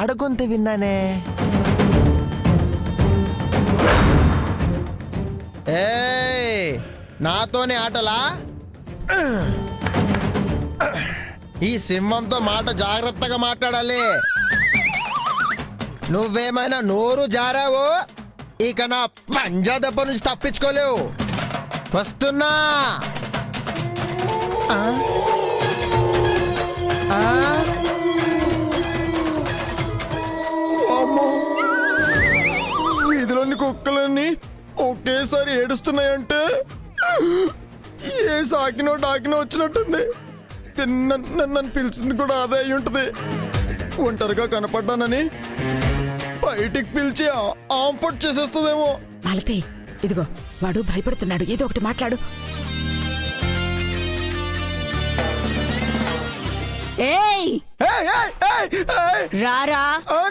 ఆడగొంతు విన్నానే. ఏయ్, నాతోనే ఆటలా? ఈ సింహంతో మాట జాగ్రత్తగా మాట్లాడాలి. నువ్వేమైనా నోరు జారావో ఇక నా పంజా దెబ్బ నుంచి తప్పించుకోలేవు. వస్తున్నా. వీధిలోని కుక్కలన్నీ ఒకేసారి ఏడుస్తున్నాయంటే ఏ సాకినో డాకినో వచ్చినట్టుంది. నన్ను పిలిచింది కూడా అదే అయి ఉంటుంది. ఒంటరిగా కనపడ్డానని బయటికి పిలిచి ఆంఫర్ట్ చేసేస్తుందేమో. మాలతి, ఇదిగో వాడు భయపడుతున్నాడు, ఏదో ఒకటి మాట్లాడు. ఏయ్ రారా.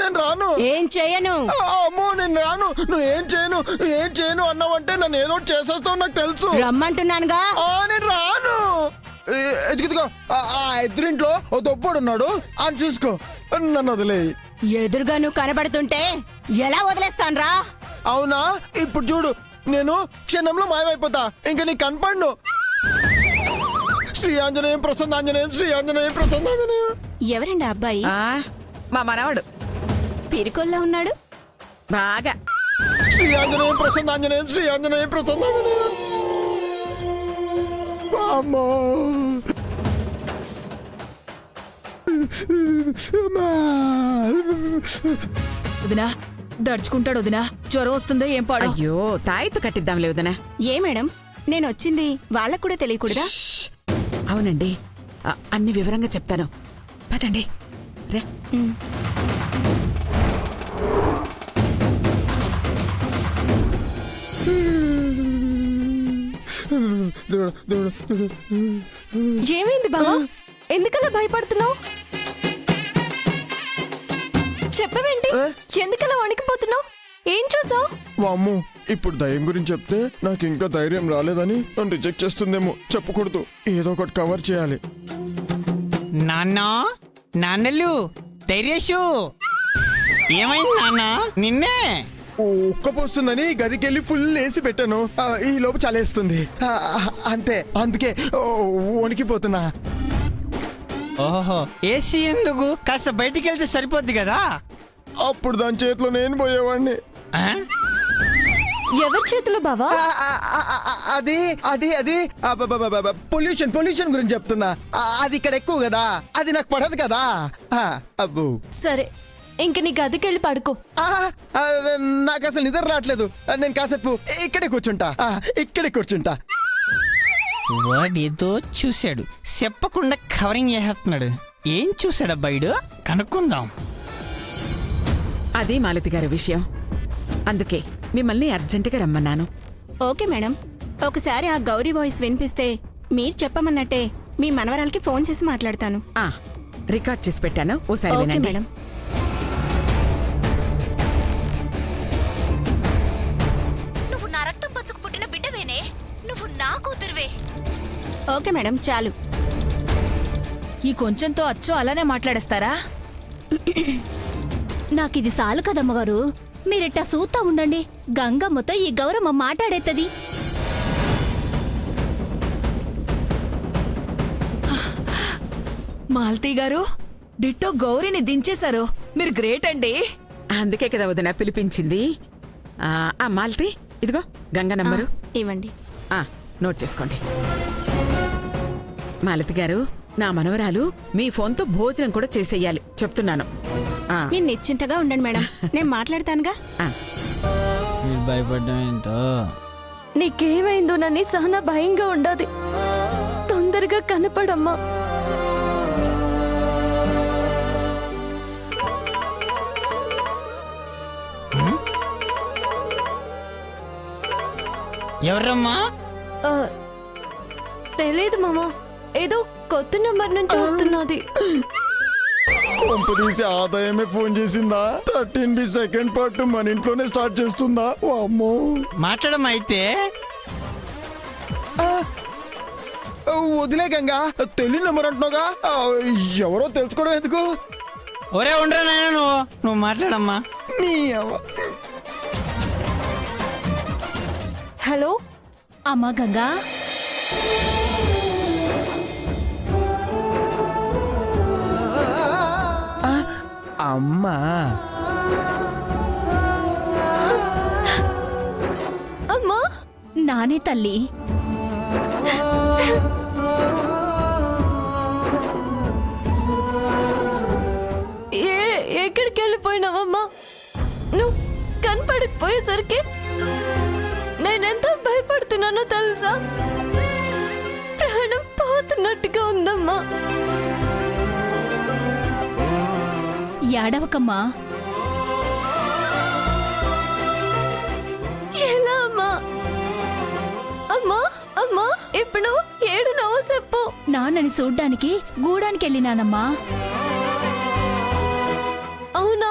నేను రాను. ఏం చేయను. అమ్మో, నేను రాను. నువ్వు ఏం చేయను అన్నావంటే నన్ను ఏదో ఒకటి చేసేస్తావు, నాకు తెలుసు. రమ్మంటున్నానుగా. నేను రాను. ఎదుగుతుగా ఆ ఎదురింట్లో ఓ దొబ్బోడు ఉన్నాడు, అని చూసుకో. నన్ను వదిలే. ఎదురుగా నువ్వు కనబడుతుంటే ఎలా వదిలేస్తాన్రా? అవునా? ఇప్పుడు చూడు, నేను క్షణంలో మాయమైపోతా. ఇంకా నీకు కనపడ్ను. శ్రీ ఆంజనేయం ప్రసన్నాంజనేయం, శ్రీ ఆంజనేయం ప్రసన్నాంజనేయం. ఎవరండి అబ్బాయి? మా మనవాడు. పిరికొల్లా ఉన్నాడు బాగా. శ్రీ ఆంజనేయం ప్రసన్నాంజనేయం, శ్రీ ఆంజనేయం ప్రసన్నాంజనేయం. అమ్మో, వదినా దడుచుకుంటాడు. వదినా జ్వరం వస్తుందో ఏం పాడు. అయ్యో, తాయితో కట్టిద్దాంలే వదనా. ఏ మేడం, నేను వచ్చింది వాళ్ళకు కూడా తెలియకూడదా? అవునండి, అన్ని వివరంగా చెప్తాను. పదండి రే. ఏమైంది బావా? ఎందుకలా భయపడుతున్నావు? చెప్పవేంటి? ఎందుకలా వణికిపోతున్నావు? ఏం చూసావు? వామ్మో, ఇప్పుడు దయ్యం గురించి చెప్తే నాకు ఇంకా ధైర్యం రాలేదని నన్ను రిజెక్ట్ చేస్తుందేమో. చెప్పకూడదు, ఏదో ఒకటి కవర్ చేయాలి. నాన్నలు ధైర్యషు, ఏమైంది నాన్న? నిన్నే ఉక్కపోస్తుందని గదికెళ్ళి ఫుల్ వేసి పెట్టాను. ఈ లోపు చలేస్తుంది అంతే. అందుకే వణికిపోతున్నా. ఓహో, ఏసీ ఎందుకు? కాస్త బయటికి వెళ్తే సరిపోద్ది కదా. అప్పుడు దాని చేతిలో నేను పోయేవాడిని. ఎవరి చేతిలో బావా? అది అది అది పొల్యూషన్ గురించి చెప్తున్నా. అది ఇక్కడ ఎక్కువ కదా, అది నాకు పడదు కదా. అబ్బో, సరే, ఇంక నీ గదికెళ్ళి పడుకో. నాకు అసలు నిద్ర రావట్లేదు. నేను కాసేపు ఇక్కడే కూర్చుంటా. వాడేదో చూశాడు, చెప్పకుండా కవరింగ్ చేస్తున్నాడు. ఏం చూశాడు అబ్బాయిడు? కనుక్కుందాం. అది మాలతి గారి విషయం, అందుకే మిమ్మల్ని అర్జెంటుగా రమ్మన్నాను. ఓకే మేడం, ఒకసారి ఆ గౌరీ వాయిస్ వినిపిస్తే మీరు చెప్పమన్నట్టే మీ మనవరాలకి ఫోన్ చేసి మాట్లాడతాను. రికార్డ్ చేసి పెట్టాను, ఓసారి ఓకే వినండి. మేడం. నువ్వు నా రక్తం పచ్చుకు పుట్టిన బిడ్డవేనే. నువ్వు నా కూతురువే. ఓకే మేడం, చాలు. ఈ కొంచెంతో అచ్చో అలానే మాట్లాడేస్తారా? నాకిది సాలు కదమ్మగారు. మీరిట్టా సూతా ఉండండి. గంగమ్మతో ఈ గౌరమ్మ మాట్లాడేత్తది. మాల్తీ గారు, డిట్టో గౌరీని దించేశారు. మీరు గ్రేట్ అండి. అందుకే కదా వదిన పిలిపించింది. మాలతి, ఇదిగో గంగ నంబరు ఇవ్వండి. నోట్ చేసుకోండి. మాలతి గారు, నా మనవరాలు మీ ఫోన్తో భోజనం కూడా చేసేయాలి, చెప్తున్నాను. మీరు నిశ్చింతగా ఉండండి మేడం, నేను మాట్లాడతానుగా. మీరు భయపడ్డం ఏంటో. నీకేమైందోనని సహనా భయంగా ఉండదు. తొందరగా కనపడమ్మా. ఎవర్రమ్మా? తెలీదు మామా, ఏదో కొత్త నంబర్ నుంచి వస్తున్నది. కొంపదీసి ఆదాయమే ఫోన్ చేసిందా? 13 సెకండ్ పార్ట్ మన ఇంట్లోనే స్టార్ట్ చేస్తుందా? అమ్మో, మాట్లాడమ్మా. అయితే వదిలే గంగా, తెలియని నెంబర్ అంటున్నావుగా. ఎవరో తెలుసుకోవడం ఎందుకు? ఒరే ఉండరా నాయన నువ్వు మాట్లాడమ్మా. నీ అవ్వ. హలో అమ్మా గంగా, అమ్మా అమ్మా నానే తల్లి. ఎక్కడికి వెళ్ళిపోయినావమ్మా? నువ్వు కనపడకపోయేసరికి నేనెంత భయపడుతున్నానో తెలుసా? ప్రాణం పోతున్నట్టుగా ఉందమ్మా. ఏడవకమ్మా. ఎలా అమ్మా? అమ్మా అమ్మా ఇప్పుడు ఏడు నవ్వు చెప్పు. నాన్నని చూడ్డానికి గూడానికి వెళ్ళినానమ్మా. అవునా?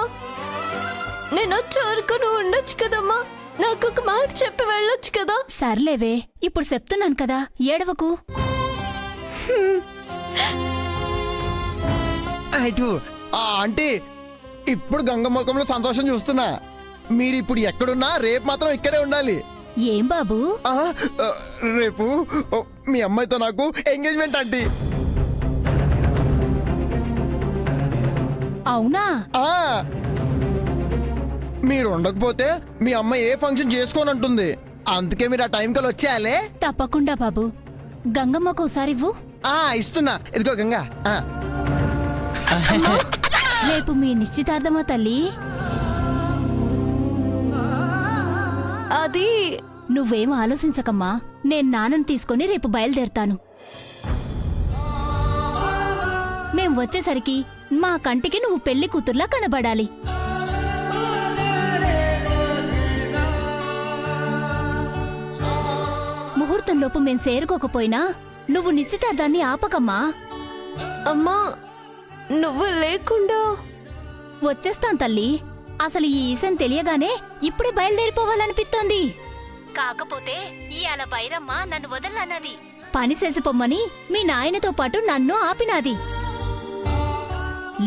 నేను వచ్చే వరకు నువ్వు ఉండొచ్చు కదమ్మా. నాకు ఒక మాట చెప్పి వెళ్ళొచ్చు కదా. సర్లేవే, ఇప్పుడు చెప్తున్నాను కదా, ఏడవకు. అటు ఆంటీ, ఇప్పుడు గంగ ముఖంలో సంతోషం చూస్తున్నా. మీరు ఇప్పుడు ఎక్కడున్నా రేపు మాత్రం ఇక్కడే ఉండాలి. ఏం బాబు? ఆ, ఆ, రేపు ఓ, మీ అమ్మాయితో నాకు ఎంగేజ్మెంట్ ఆంటీ. అవునా? ఆ, మీరు ఉండకపోతే మీ అమ్మాయి ఏ ఫంక్షన్ చేసుకోనంటుంది. అందుకే మీరు ఆ టైం కల్లా వచ్చేయాలే. తప్పకుండా బాబు. గంగమ్మకు ఒకసారి ఇవ్వు. ఇస్తున్నా, ఇదిగో గంగా. రేపు మీ నిశ్చితార్థమా తల్లి? అది నువ్వేం ఆలోచించకమ్మా. నేను నాన్నని తీసుకొని రేపు బయలుదేరుతాను. మేం వచ్చేసరికి మా కంటికి నువ్వు పెళ్లి కూతుర్లా కనబడాలి. ముహూర్తంలోపు మేం చేరుకోకపోయినా నువ్వు నిశ్చితార్థాన్ని ఆపకమ్మా. అమ్మా నువ్వు లేకుండా వచ్చేస్తాం తల్లి. అసలు ఈ ఈశం తెలియగానే ఇప్పుడే బయలుదేరిపోవాలనిపిస్తోంది. కాకపోతే ఇయాల బైరమ్మ నన్ను వదలన్నది. పని చేసిపోమ్మని మీ నాయనతో పాటు నన్ను ఆపినాది.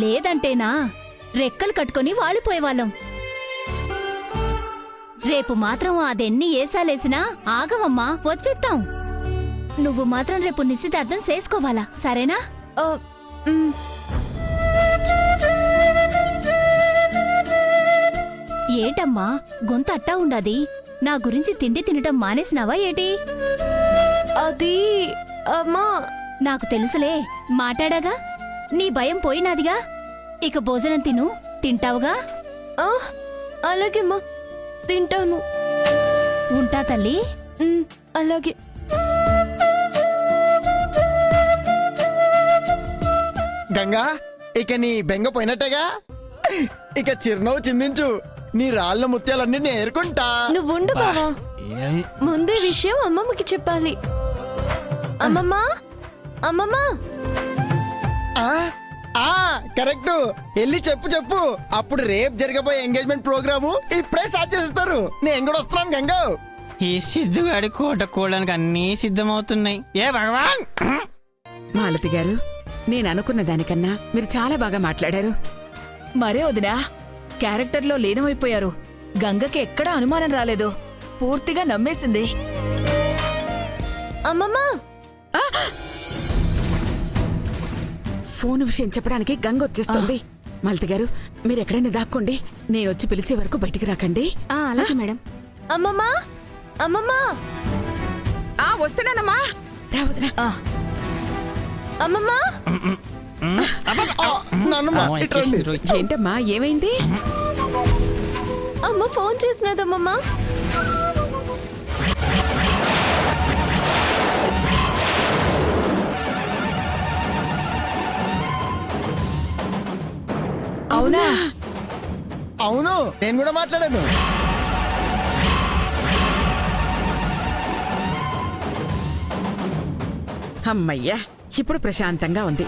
లేదంటేనా రెక్కలు కట్టుకొని వాలిపోయేవాళ్ళం. రేపు మాత్రం అదెన్ని ఏసాలేసినా ఆగవమ్మా, వచ్చేస్తాం. నువ్వు మాత్రం రేపు నిశ్చితార్థం చేసుకోవాలా, సరేనా? ఆ, మ్, ఏంటమ్మా గొంతు అట్టా ఉండాది? నా గురించి తిండి తినటం మానేసినావా ఏటి? అది అమ్మా నాకు తెలుసులే, మాట్లాడాగా. నీ భయం పోయినాదిగా. ఇక భోజనం తింటావుగా? ఆ, అలాగేమ్మా, తింటాను. ఉంటా తల్లి. అలాగే. గంగా, ఇక నీ బెంగ పోయినట్టేగా. ఇక చిరునవ్వు చిందించు. నీ రాళ్ళ ముత్యాలన్నీ నేర్కుంటా. నువ్వు ఉండు బావా. ముందే విషయం అమ్మమ్మకి చెప్పాలి. అమ్మమ్మ అమ్మమ్మ. కరెక్ట్, వెళ్ళి చెప్పు. అప్పుడు రేపు జరగబోయే ఎంగేజ్మెంట్ ప్రోగ్రాము ఇప్పుడే స్టార్ట్ చేస్తారు. నేను కూడా వస్తున్నాను గంగా. ఈ సిద్ధుగాడి కోట కూడడానికి అన్నీ సిద్ధమవుతున్నాయి. ఏ భగవాన్! మాలతి గారు, నేను అనుకున్న దానికన్నా మీరు చాలా బాగా మాట్లాడారు. మరే వదినా, క్యారెక్టర్లో లీనమైపోయారు. గంగకి ఎక్కడా అనుమానం రాలేదు, పూర్తిగా నమ్మేసింది. అమ్మమ్మ ఫోన్ విషయం చెప్పడానికి గంగ వచ్చేస్తుంది. మాలతి గారు, మీరు ఎక్కడైనా దాక్కోండి. నేను వచ్చి పిలిచే వరకు బయటికి రాకండి. అలాగే మేడం. అమ్మమ్మ అమ్మమ్మ వస్తున్నానమ్మా. రావద్దునా. అమ్మమ్మ. ఏంటమ్మా, ఏమైంది? అమ్మ ఫోన్ చేసినదమ్మమ్మ. అవునా? అవును, నేను కూడా మాట్లాడాను. అమ్మయ్యా, ఇప్పుడు ప్రశాంతంగా ఉంది.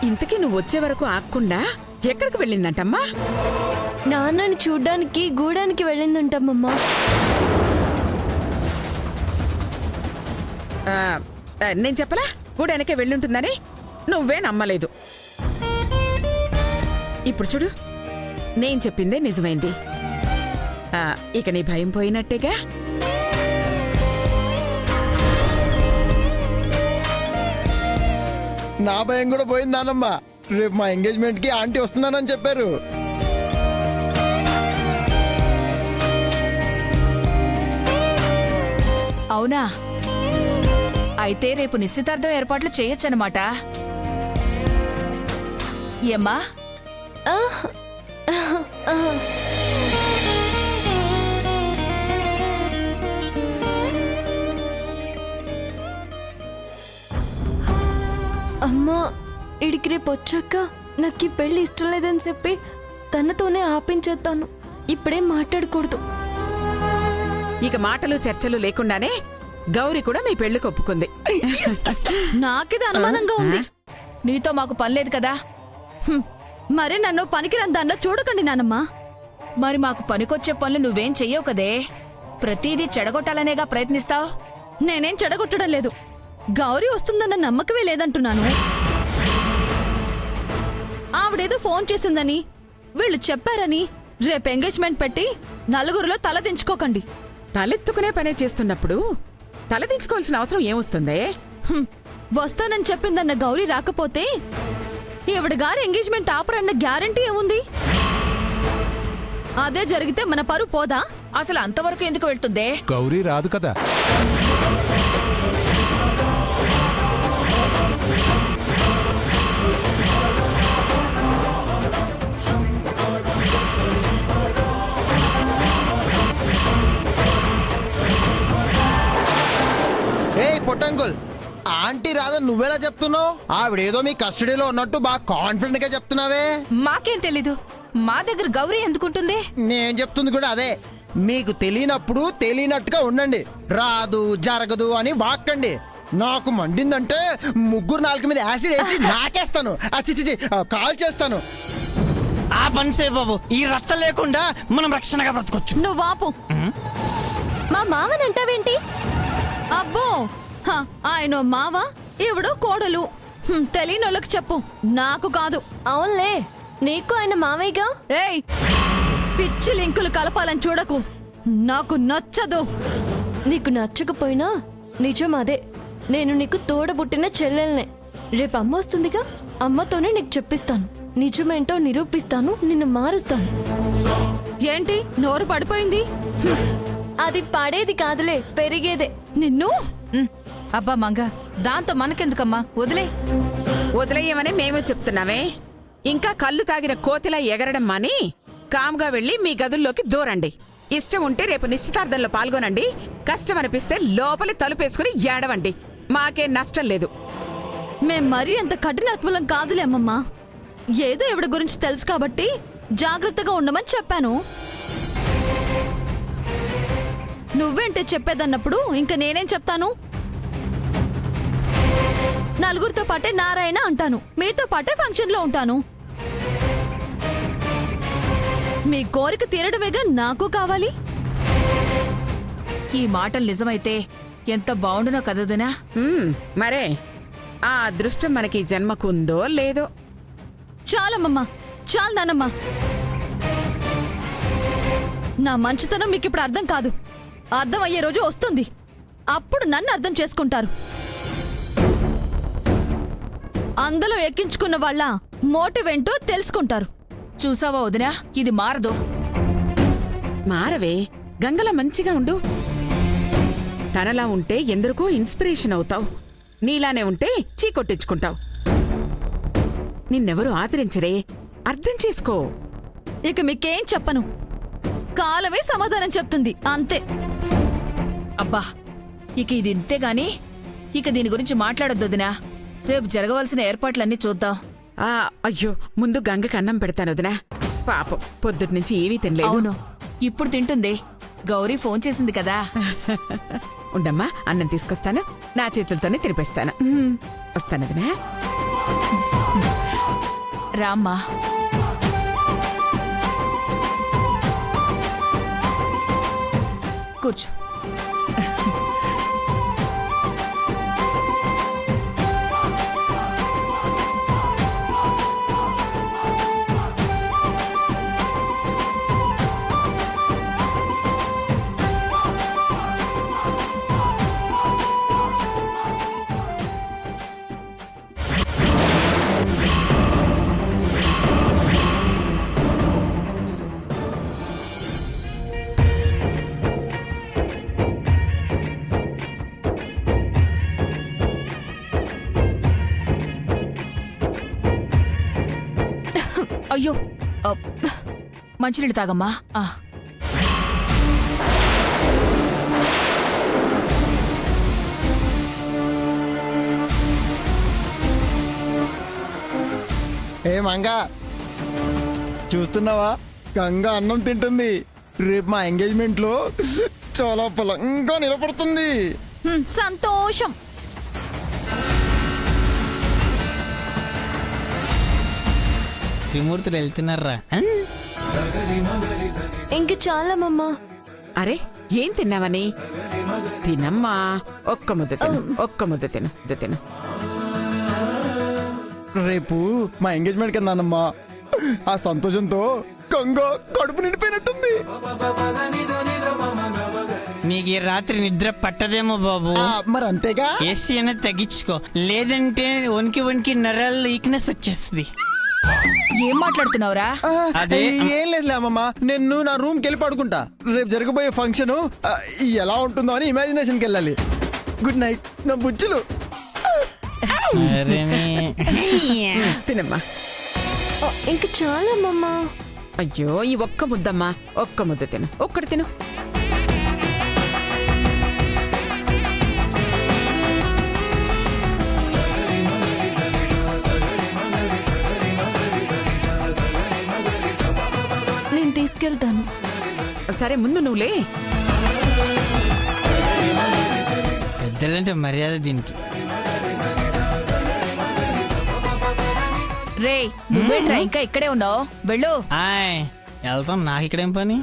ఇంతకీ నువ్వు వచ్చే వరకు ఆగకుండా ఎక్కడికి వెళ్ళిందంటమ్మా? నాన్నని చూడ్డానికి గూడానికి వెళ్ళిందంటమ్మమ్మ. నేను చెప్పలా గూడానికే వెళ్ళుంటుందని? నువ్వే నమ్మలేదు. ఇప్పుడు చూడు, నేను చెప్పిందే నిజమైంది. ఇక నీ భయం పోయినట్టేగా. నా భయం కూడా పోయింది నానమ్మ. రేపు మా ఎంగేజ్మెంట్ కి ఆంటీ వస్తున్నానని చెప్పారు. అవునా? అయితే రేపు నిశ్చితార్థం ఏర్పాట్లు చేయొచ్చనమాట. ఏమ్మా? అమ్మా, ఇడికి రేపు వచ్చాక నాకు ఈ పెళ్లి ఇష్టం లేదని చెప్పి తనతోనే ఆపించేస్తాను. ఇప్పుడేం మాట్లాడకూడదు. ఇక మాటలు చర్చలు లేకుండానే గౌరీ కూడా మీ పెళ్లికి ఒప్పుకుంది. నాకిది అనుమానంగా ఉంది. నీతో మాకు పనిలేదు కదా. మరి నన్ను పనికిరాని దానిలో చూడకండి నానమ్మా. మరి మాకు పనికొచ్చే పనులు నువ్వేం చెయ్యవు కదే. ప్రతిదీ చెడగొట్టాలనేగా ప్రయత్నిస్తావు. నేనేం చెడగొట్టడం లేదు. గౌరీ వస్తుందన్న నమ్మకమే లేదంటున్నాను. ఆవిడేదో ఫోన్ చేసిందని, వీళ్ళు చెప్పారని రేపు ఎంగేజ్మెంట్ పెట్టి నలుగురిలో తల దించుకోకండి. తలెత్తుకునే పనే చేస్తున్నప్పుడు తలదించుకోవాల్సిన అవసరం ఏమొస్తుందే? వస్తానని చెప్పిందన్న గౌరీ రాకపోతే ఈవిడ గారి ఎంగేజ్మెంట్ ఆపరన్న గ్యారంటీ ఏముంది? అదే జరిగితే మన పరువు పోదా? అసలు అంతవరకు ఎందుకు వెళ్తుందే? గౌరీ రాదు కదా. పొట్టంకుల్, ఆంటీ రాదని నువ్వెలా చెప్తున్నావు? ఆవిడేదో మీ కస్టడీలో ఉన్నట్టు బాగా కాన్ఫిడెంట్ గా చెప్తున్నావే. మాకేం తెలీదు. మా దగ్గర గౌరీ ఎందుకుంటుంది? నేను చెప్తుంది కూడా అదే. మీకు తెలియనప్పుడు తెలియనట్టుగా ఉండండి. రాదు జరగదు అని వాక్కండి. నాకు మండిందంటే ముగ్గురు నాలుగు మీద యాసిడ్ వేసి నాకేస్తాను. అచ్చిచి కాల్ చేస్తాను. ఆ పనిసే బాబు, ఈ రచ్చ లేకుండా మనం రక్షణగా బ్రతకొచ్చు. నువ్వు ఆపు. మా మావనంటావేంటి? అబ్బో, ఆయన మావ, ఈవిడ కోడలు. తెలియనోళ్ళకి చెప్పు, నాకు కాదు. అవునులే, నీకు ఆయన మావయ్యగా. ఏయ్, పిచ్చి లింకులు కలపాలని చూడకు. నాకు నచ్చదు. నీకు నచ్చకపోయినా నిజం అదే. నేను నీకు తోడబుట్టిన చెల్లెల్నే. రేపు అమ్మ వస్తుందిగా, అమ్మతోనే నీకు చెప్పిస్తాను. నిజమేంటో నిరూపిస్తాను. నిన్ను మారుస్తాను. ఏంటి నోరు పడిపోయింది? అది పడేది కాదులే, పెరిగేదే. నిన్ను అబ్బా మంగ, దాంతో మనకెందుకమ్మా, వదిలే. వదిలేయమని మేము చెప్తున్నామే. ఇంకా కళ్ళు తాగిన కోతిలా ఎగరడం మాని కామ్గా వెళ్లి మీ గదుల్లోకి దూరండి. ఇష్టం ఉంటే రేపు నిశ్చితార్థంలో పాల్గొనండి. కష్టం అనిపిస్తే లోపలి తలుపేసుకుని ఏడవండి. మాకేం నష్టం లేదు. మేం మరీ అంత కఠినాత్మలం కాదులే అమ్మమ్మా. ఏదో ఇవిడ గురించి తెలుసు కాబట్టి జాగ్రత్తగా ఉండమని చెప్పాను. నువ్వేంటే చెప్పేదన్నప్పుడు ఇంకా నేనేం చెప్తాను? నలుగురితో పాటే నారాయణ అంటాను, మీతో పాటే ఫంక్షన్లో ఉంటాను. మీ కోరిక తీరడమేగా నాకు కావాలి. ఈ మాటలు నిజమైతే ఎంత బాగుండునో కదదునా. మరే ఆ అదృష్టం మనకి ఈ జన్మకు ఉందో లేదో. చాలమ్మమ్మా, చాలు నానమ్మా. నా మంచితనం మీకు ఇప్పుడు అర్థం కాదు. అర్థం అయ్యే రోజు వస్తుంది. అప్పుడు నన్ను అర్థం చేసుకుంటారు. అందులో ఎక్కించుకున్న వాళ్ళ మోటివ్ ఏంటో తెలుసుకుంటారు. చూసావా వదినా, ఇది మారదు. మారవే, గంగలా మంచిగా ఉండు. తనలా ఉంటే ఎందరికో ఇన్స్పిరేషన్ అవుతావు. నీలానే ఉంటే చీకొట్టించుకుంటావు. నిన్నెవరూ ఆదరించరే, అర్థం చేసుకో. ఇక మీకేం చెప్పను. కాలమే సమాధానం చెప్తుంది, అంతే. అబ్బా, ఇక ఇది ఇంతేగాని ఇక దీని గురించి మాట్లాడొద్దు వదినా. రేపు జరగవలసిన ఏర్పాట్లన్నీ చూద్దాం. అయ్యో, ముందు గంగకి అన్నం పెడతాను వదినా. పాపం పొద్దుటి ఏమీ తినలేదు. అవును, ఇప్పుడు తింటుంది. గౌరీ ఫోన్ చేసింది కదా. ఉండమ్మా, అన్నం తీసుకొస్తాను. నా చేతులతోనే తినిపిస్తాను. వస్తాను వదినా. రామ్మా. కూర్చో. అయ్యో ఆ, మంచినీళ్ళు తాగమ్మా. ఏ మంగా చూస్తున్నావా, గంగ అన్నం తింటుంది. రేపు మా ఎంగేజ్మెంట్ లో చాలా బలంగా నిలబడుతుంది. సంతోషం. త్రిమూర్తులు వెళ్తున్నారా? ఇంక చాలమ్మా. అరే ఏం తిన్నావని? తినమ్మా, ఒక్క ముద్ద తిను, ఒక్క ముద్ద తిను, ముద్ద తిను. రేపు మా ఎంగేజ్మెంట్ కిందమ్మా, ఆ సంతోషంతో గంగ కడుపు నిండిపోయినట్టుంది. నీకు ఈ రాత్రి నిద్ర పట్టదేమో బాబు. మరి అంతేగా. ఏసీ అనేది తగ్గించుకో, లేదంటే వణికి వణికి నరాల్లో వీక్నెస్ వచ్చేస్తుంది. ఏం మాట్లాడుతున్నావురా? అదే. ఏం లేదులే అమ్మమ్మ, నేను నా రూమ్ కి వెళ్ళి పడుకుంటా. రేపు జరగబోయే ఫంక్షన్ ఎలా ఉంటుందో అని ఇమాజినేషన్కి వెళ్ళాలి. గుడ్ నైట్ నా బుజ్జులు. తినమ్మా. ఇంక చాలమ్మా. అయ్యో ఈ ఒక్క ముద్దమ్మా, ఒక్క ముద్ద తిను, ఒక్కటి తిను. నేను తీసుకెళ్తాను. సరే ముందు నువ్వులే. పెద్దలంటే మర్యాద దీనికి. రే నువ్వేంట్రా ఇంకా ఇక్కడే ఉన్నావు? వెళ్ళు. ఆయ్ వెళ్తాం, నాకు ఇక్కడేం పని?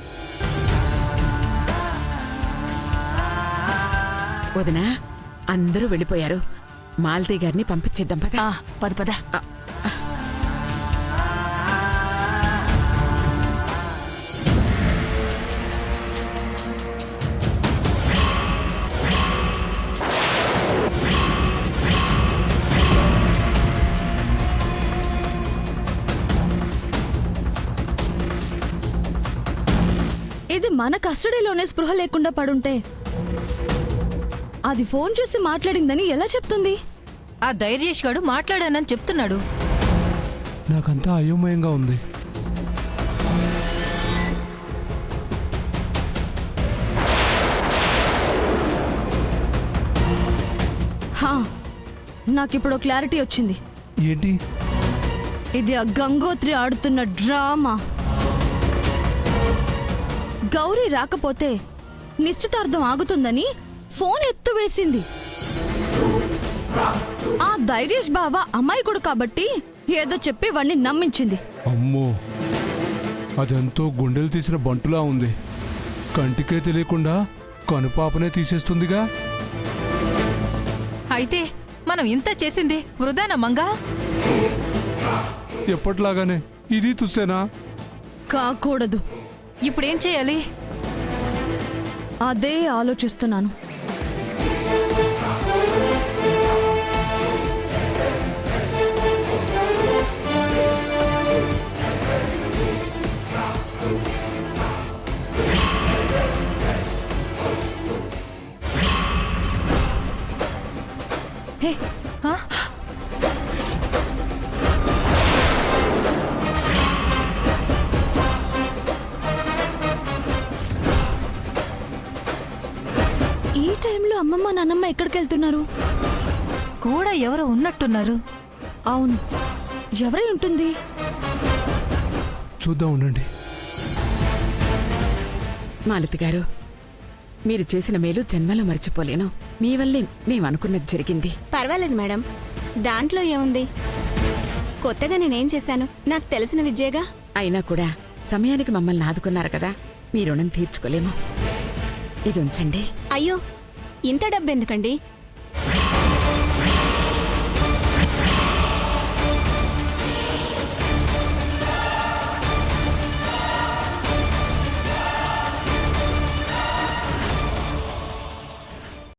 వదినా అందరూ వెళ్ళిపోయారు. మాలతి గారిని పంపించేద్దాం పద. పద పద. ఇది మన కస్టడీలోనే స్పృహ లేకుండా పడుంటే అది ఫోన్ చేసి మాట్లాడిందని ఎలా చెప్తుంది? ఆ ధైర్యేష్ గాడు మాట్లాడానని చెప్తున్నాడు. నాకంతా అయోమయంగా ఉంది. నాకిప్పుడు క్లారిటీ వచ్చింది. ఏంటి? ఇది ఆ గంగోత్రి ఆడుతున్న డ్రామా. గౌరీ రాకపోతే నిశ్చితార్థం ఆగుతుందని ఫోన్ ఎత్తువేసింది. ఆ ధైర్యేష్ బావ అమాయకుడు కాబట్టి ఏదో చెప్పి వాణ్ణి నమ్మించింది. అమ్మో, అదెంతో గుండెలు తీసిన బంటులా ఉంది. కంటికే తెలియకుండా కనుపాపనే తీసేస్తుందిగా. అయితే మనం ఇంత చేసింది వృధానా మంగా? ఎప్పట్లాగానే ఇది తుస్సేనా? కాకూడదు. ఇప్పుడేం చేయాలి? అదే ఆలోచిస్తున్నాను. హే, ఈ టైంలో అమ్మమ్మ నాన్నమ్మ ఎక్కడికి వెళ్తున్నారు? కూడా ఎవరో ఉన్నట్టున్నారు. అవును, ఎవరై ఉంటుంది? చూద్దాం, ఉండండి. మాలతి గారు, మీరు చేసిన మేలు జన్మలో మర్చిపోలేను. మీ వల్లే మేమనుకున్నది జరిగింది. పర్వాలేదు మేడం, దాంట్లో ఏముంది? కొత్తగా నేనేం చేశాను? నాకు తెలిసిన విద్యేగా. అయినా కూడా సమయానికి మమ్మల్ని ఆదుకున్నారు కదా, మీ రుణం తీర్చుకోలేము. ఇది ఉంచండి. అయ్యో, ఇంత డబ్బెందుకండి?